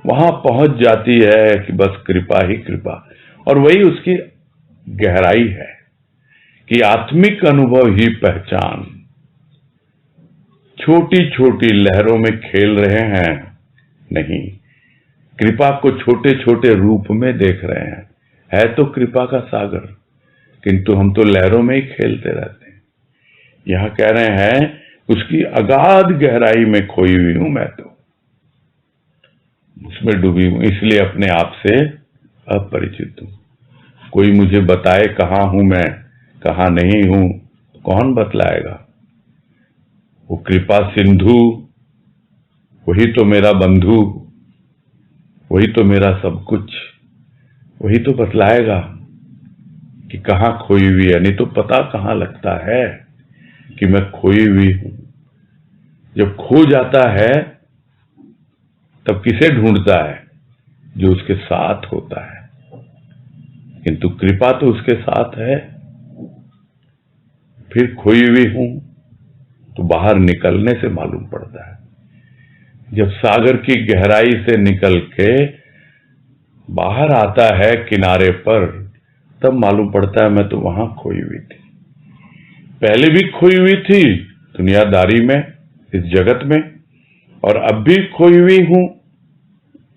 वहां पहुंच जाती है कि बस कृपा ही कृपा, और वही उसकी गहराई है कि आत्मिक अनुभव ही पहचान। छोटी छोटी लहरों में खेल रहे हैं नहीं, कृपा को छोटे छोटे रूप में देख रहे हैं। है तो कृपा का सागर, किंतु हम तो लहरों में ही खेलते रहते हैं। यहां कह रहे हैं उसकी अगाध गहराई में खोई हुई हूं मैं, तो उसमें डूबी हूं, इसलिए अपने आप से अपरिचित हूं। कोई मुझे बताए कहां हूं मैं, कहां नहीं हूं, कौन बतलाएगा? वो कृपा सिंधु, वही तो मेरा बंधु, वही तो मेरा सब कुछ, वही तो बतलाएगा कि कहां खोई हुई है। नहीं तो पता कहां लगता है कि मैं खोई हुई हूं। जब खो जाता है तब किसे ढूंढता है? जो उसके साथ होता है, किंतु कृपा तो उसके साथ है। फिर खोई हुई हूं तो बाहर निकलने से मालूम पड़ता है। जब सागर की गहराई से निकल के बाहर आता है किनारे पर, तब मालूम पड़ता है मैं तो वहां खोई हुई थी। पहले भी खोई हुई थी दुनियादारी में, इस जगत में, और अब भी खोई हुई हूं,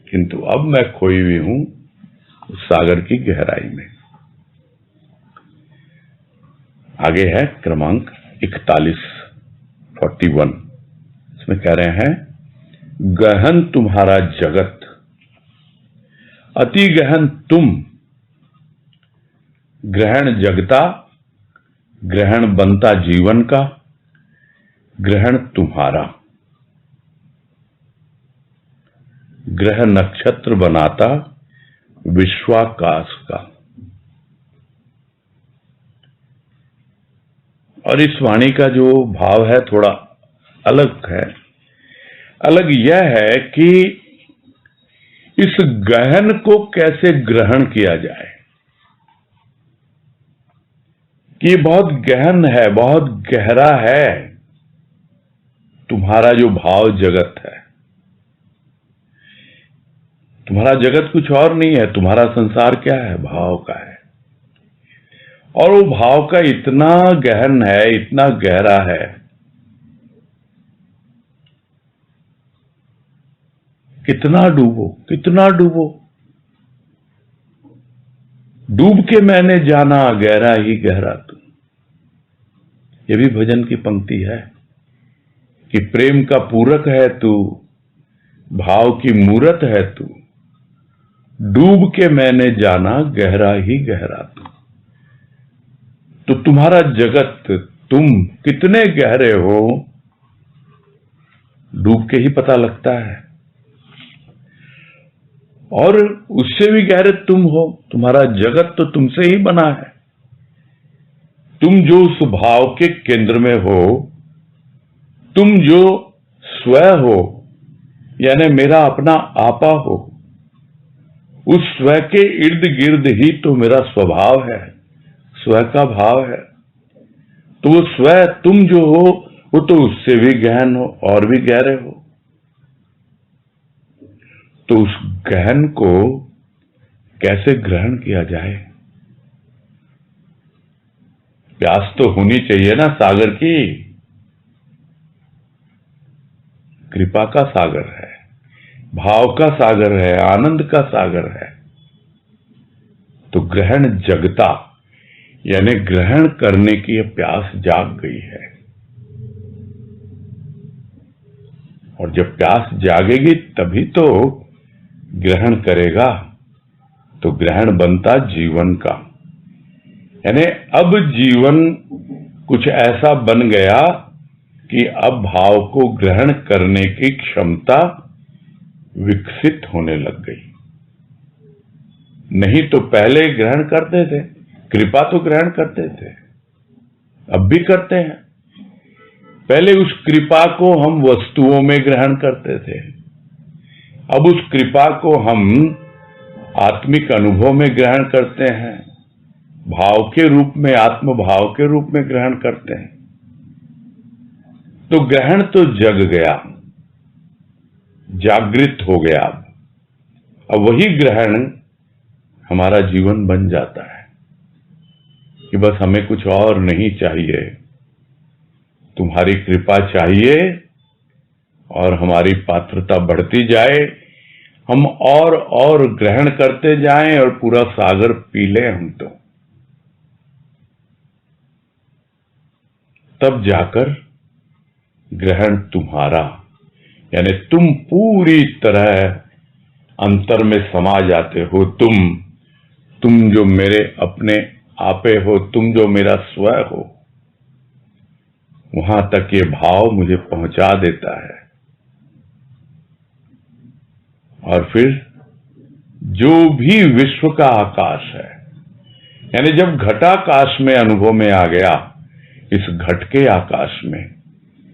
किंतु अब मैं खोई हुई हूं उस सागर की गहराई में। आगे है क्रमांक 41। इसमें कह रहे हैं, गहन तुम्हारा जगत, अति गहन तुम, ग्रहण जगता, ग्रहण बनता जीवन का, ग्रहण तुम्हारा, ग्रह नक्षत्र बनाता विश्वाकाश का। और इस वाणी का जो भाव है थोड़ा अलग है। अलग यह है कि इस गहन को कैसे ग्रहण किया जाए, कि बहुत गहन है, बहुत गहरा है तुम्हारा जो भाव जगत है। तुम्हारा जगत कुछ और नहीं है, तुम्हारा संसार क्या है? भाव का है। और वो भाव का इतना गहन है, इतना गहरा है, कितना डूबो, कितना डूबो। डूब के मैंने जाना गहरा ही गहरा तू। ये भी भजन की पंक्ति है कि प्रेम का पूरक है तू, भाव की मूरत है तू, डूब के मैंने जाना गहरा ही गहरा तू। तो तुम्हारा जगत, तुम कितने गहरे हो, डूब के ही पता लगता है। और उससे भी गहरे तुम हो, तुम्हारा जगत तो तुमसे ही बना है। तुम जो उस भाव के केंद्र में हो, तुम जो स्वयं हो, यानी मेरा अपना आपा हो, उस स्व के इर्द गिर्द ही तो मेरा स्वभाव है, स्व का भाव है। तो वो स्व तुम जो हो, वो तो उससे भी गहन हो और भी गहरे हो। तो उस गहन को कैसे ग्रहण किया जाए? प्यास तो होनी चाहिए ना सागर की। कृपा का सागर है, भाव का सागर है, आनंद का सागर है। तो ग्रहण जगता, यानी ग्रहण करने की प्यास जाग गई है। और जब प्यास जागेगी तभी तो ग्रहण करेगा। तो ग्रहण बनता जीवन का, यानी अब जीवन कुछ ऐसा बन गया कि अब भाव को ग्रहण करने की क्षमता विकसित होने लग गई। नहीं तो पहले ग्रहण करते थे, कृपा तो ग्रहण करते थे, अब भी करते हैं। पहले उस कृपा को हम वस्तुओं में ग्रहण करते थे, अब उस कृपा को हम आत्मिक अनुभव में ग्रहण करते हैं, भाव के रूप में, आत्म भाव के रूप में ग्रहण करते हैं। तो ग्रहण तो जग गया, जागृत हो गया। अब वही ग्रहण हमारा जीवन बन जाता है कि बस हमें कुछ और नहीं चाहिए, तुम्हारी कृपा चाहिए और हमारी पात्रता बढ़ती जाए, हम और ग्रहण करते जाएं और पूरा सागर पी लें हम तो। तब जाकर ग्रहण तुम्हारा, यानी तुम पूरी तरह अंतर में समा जाते हो। तुम जो मेरे अपने आपे हो, तुम जो मेरा स्व हो, वहां तक ये भाव मुझे पहुंचा देता है। और फिर जो भी विश्व का आकाश है, यानी जब घटाकाश में अनुभव में आ गया, इस घट के आकाश में,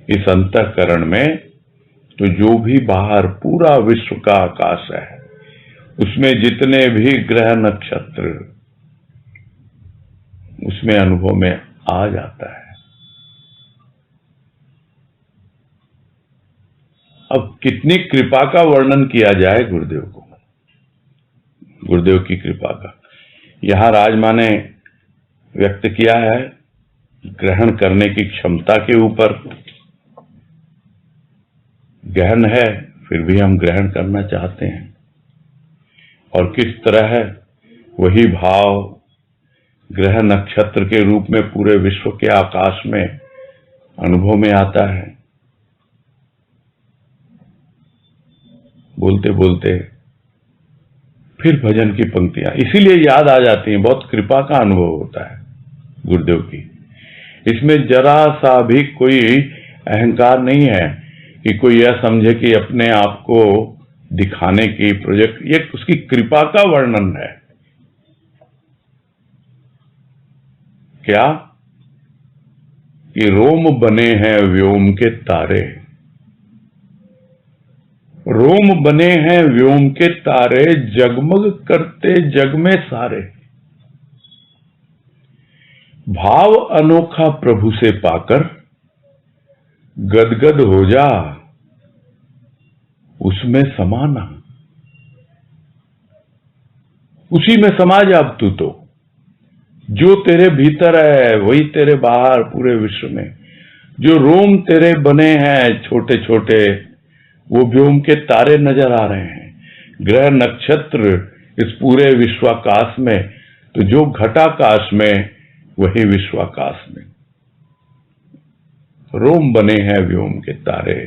इस अंतःकरण में, तो जो भी बाहर पूरा विश्व का आकाश है, उसमें जितने भी ग्रह नक्षत्र, उसमें अनुभव में आ जाता है। अब कितनी कृपा का वर्णन किया जाए गुरुदेव को, गुरुदेव की कृपा का। यहां राजमा ने व्यक्त किया है ग्रहण करने की क्षमता के ऊपर। गहन है, फिर भी हम ग्रहण करना चाहते हैं, और किस तरह है वही भाव ग्रह नक्षत्र के रूप में पूरे विश्व के आकाश में अनुभव में आता है। बोलते बोलते फिर भजन की पंक्तियां इसीलिए याद आ जाती हैं। बहुत कृपा का अनुभव होता है गुरुदेव की। इसमें जरा सा भी कोई अहंकार नहीं है कि कोई यह समझे कि अपने आप को दिखाने की प्रोजेक्ट, ये उसकी कृपा का वर्णन है। क्या कि रोम बने हैं व्योम के तारे, रोम बने हैं व्योम के तारे, जगमग करते जग में सारे। भाव अनोखा प्रभु से पाकर गदगद हो जा, उसमें समाना। उसी में समा जा अब तू तो। जो तेरे भीतर है वही तेरे बाहर पूरे विश्व में। जो रोम तेरे बने हैं छोटे छोटे, वो व्योम के तारे नजर आ रहे हैं, ग्रह नक्षत्र इस पूरे विश्वाकाश में। तो जो घटाकाश में वही विश्वाकाश में। रोम बने हैं व्योम के तारे,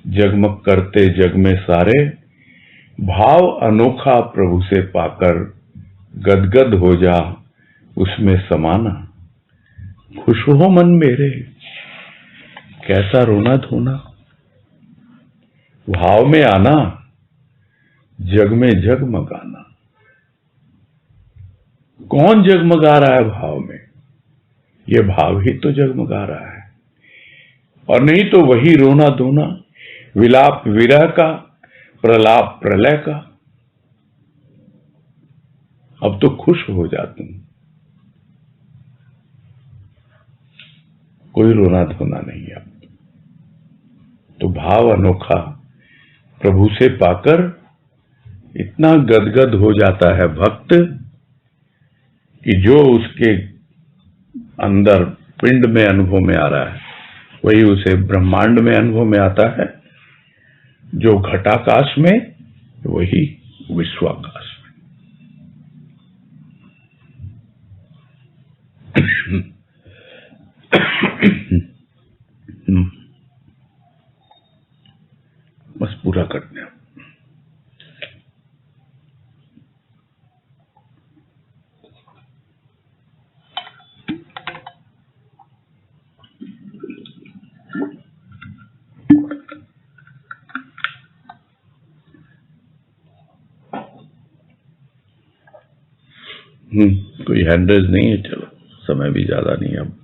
जगमग करते जग में सारे। भाव अनोखा प्रभु से पाकर गदगद हो जा, उसमें समाना। खुश हो मन मेरे, कैसा रोना धोना। भाव में आना, जग में जगमगाना। कौन जगमगा रहा है भाव में? ये भाव ही तो जगमगा रहा है। और नहीं तो वही रोना धोना, विलाप विरह का, प्रलाप प्रलय का। अब तो खुश हो जा तुम, कोई रोना धोना नहीं अब। तो भाव अनोखा प्रभु से पाकर इतना गदगद हो जाता है भक्त कि जो उसके अंदर पिंड में अनुभव में आ रहा है वही उसे ब्रह्मांड में अनुभव में आता है। जो घटाकाश में वही विश्वाकाश में। बस पूरा करते हैं। कोई हैंडरेज नहीं है। चलो, समय भी ज्यादा नहीं है अब।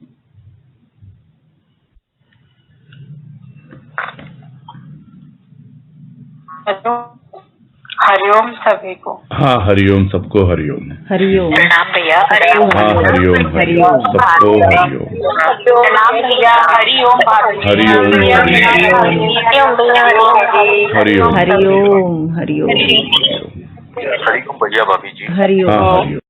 हेलो, हरिओम सभी को। हाँ, हरिओम, सबको हरिओम। हरिओम। प्रणाम भैया। हाँ, हरिओम, हरिओम, सबको हरिओम। प्रणाम भैया। हरिओम हरिओम, हरिओम, हरिओम। हरिओम। हरिओम भैया भाभी जी। हरिओम। हाँ, हरिओम।